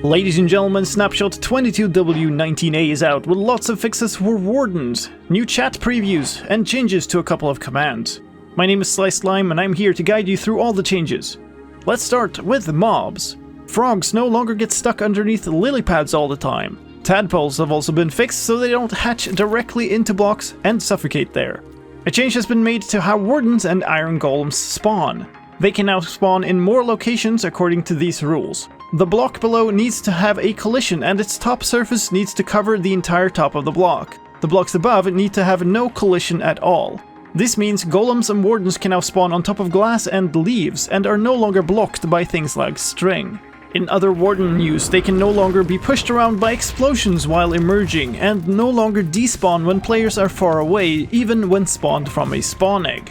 Ladies and gentlemen, Snapshot 22w19a is out with lots of fixes for Wardens, new chat previews, and changes to a couple of commands. My name is Slime and I'm here to guide you through all the changes. Let's start with mobs. Frogs no longer get stuck underneath lily pads all the time. Tadpoles have also been fixed so they don't hatch directly into blocks and suffocate there. A change has been made to how Wardens and Iron golems spawn. They can now spawn in more locations according to these rules. The block below needs to have a collision and its top surface needs to cover the entire top of the block. The blocks above need to have no collision at all. This means golems and wardens can now spawn on top of glass and leaves and are no longer blocked by things like string. In other warden news, they can no longer be pushed around by explosions while emerging and no longer despawn when players are far away, even when spawned from a spawn egg.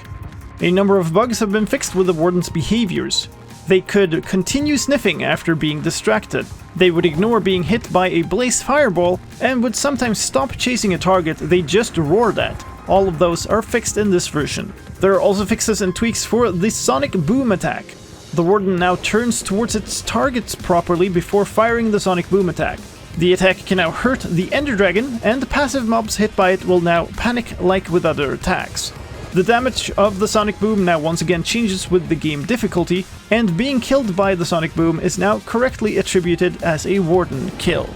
A number of bugs have been fixed with the warden's behaviors. They could continue sniffing after being distracted. They would ignore being hit by a blaze fireball and would sometimes stop chasing a target they just roared at. All of those are fixed in this version. There are also fixes and tweaks for the sonic boom attack. The warden now turns towards its targets properly before firing the sonic boom attack. The attack can now hurt the ender dragon, and passive mobs hit by it will now panic like with other attacks. The damage of the sonic boom now once again changes with the game difficulty, and being killed by the sonic boom is now correctly attributed as a warden kill.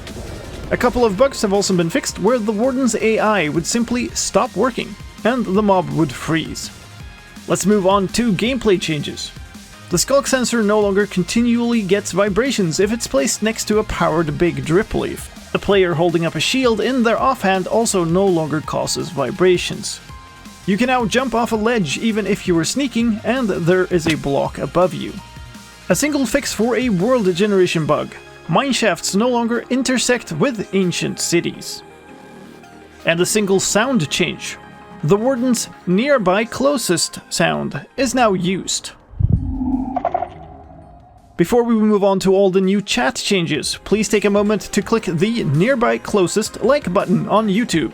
A couple of bugs have also been fixed where the warden's AI would simply stop working, and the mob would freeze. Let's move on to gameplay changes. The skulk sensor no longer continually gets vibrations if it's placed next to a powered big drip leaf. The player holding up a shield in their offhand also no longer causes vibrations. You can now jump off a ledge even if you are sneaking and there is a block above you. A single fix for a world generation bug. Mineshafts no longer intersect with ancient cities. And a single sound change. The warden's nearby closest sound is now used. Before we move on to all the new chat changes, please take a moment to click the nearby closest like button on YouTube.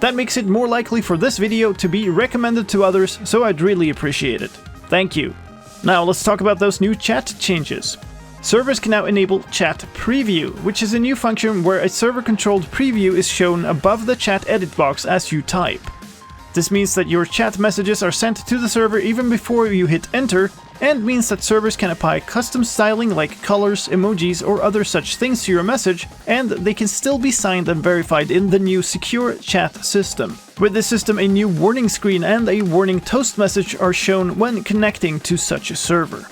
That makes it more likely for this video to be recommended to others, so I'd really appreciate it. Thank you. Now let's talk about those new chat changes. Servers can now enable chat preview, which is a new function where a server-controlled preview is shown above the chat edit box as you type. This means that your chat messages are sent to the server even before you hit enter, and means that servers can apply custom styling like colors, emojis, or other such things to your message, and they can still be signed and verified in the new secure chat system. With this system, a new warning screen and a warning toast message are shown when connecting to such a server.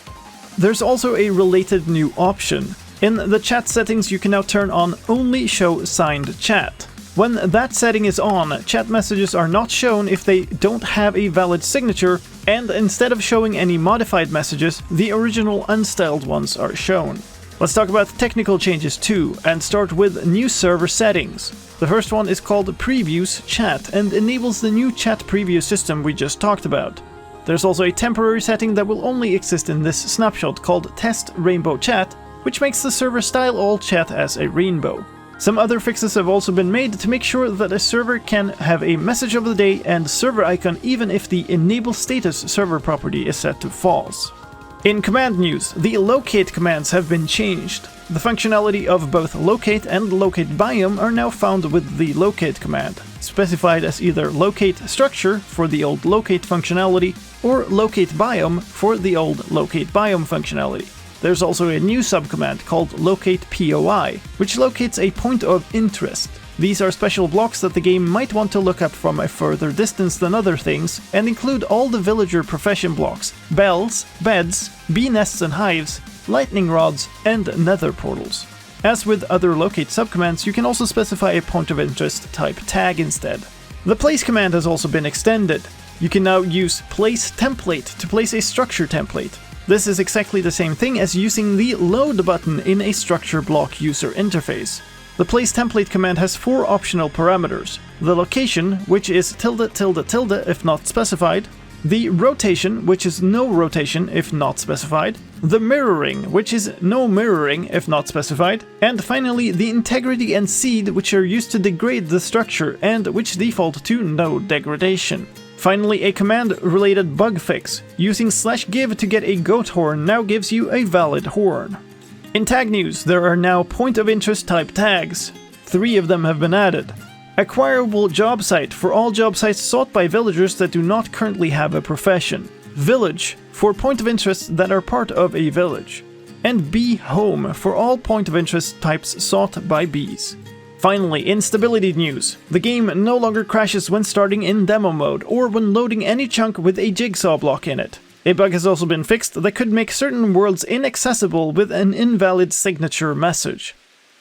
There's also a related new option. In the chat settings, you can now turn on Only Show Signed Chat. When that setting is on, chat messages are not shown if they don't have a valid signature, and instead of showing any modified messages, the original unstyled ones are shown. Let's talk about technical changes too, and start with new server settings. The first one is called Previews Chat and enables the new chat preview system we just talked about. There's also a temporary setting that will only exist in this snapshot called Test Rainbow Chat, which makes the server style all chat as a rainbow. Some other fixes have also been made to make sure that a server can have a message of the day and server icon even if the enable status server property is set to false. In command news, the locate commands have been changed. The functionality of both locate and locate biome are now found with the locate command, specified as either locate structure for the old locate functionality or locate biome for the old locate biome functionality. There's also a new subcommand called locate POI, which locates a point of interest. These are special blocks that the game might want to look up from a further distance than other things, and include all the villager profession blocks, bells, beds, bee nests and hives, lightning rods, and nether portals. As with other locate subcommands, you can also specify a point of interest type tag instead. The place command has also been extended. You can now use place template to place a structure template. This is exactly the same thing as using the load button in a structure block user interface. The place template command has 4 optional parameters: the location, which is ~~~ if not specified, the rotation, which is no rotation if not specified, the mirroring, which is no mirroring if not specified, and finally the integrity and seed, which are used to degrade the structure and which default to no degradation. Finally, a command-related bug fix. Using /give to get a goat horn now gives you a valid horn. In tag news, there are now point of interest type tags. 3 of them have been added. Acquirable job site for all job sites sought by villagers that do not currently have a profession. Village for point of interest that are part of a village. And bee home for all point of interest types sought by bees. Finally, instability news. The game no longer crashes when starting in demo mode or when loading any chunk with a jigsaw block in it. A bug has also been fixed that could make certain worlds inaccessible with an invalid signature message.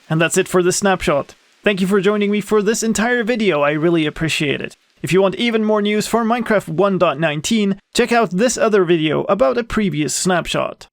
And that's it for this snapshot. Thank you for joining me for this entire video, I really appreciate it. If you want even more news for Minecraft 1.19, check out this other video about a previous snapshot.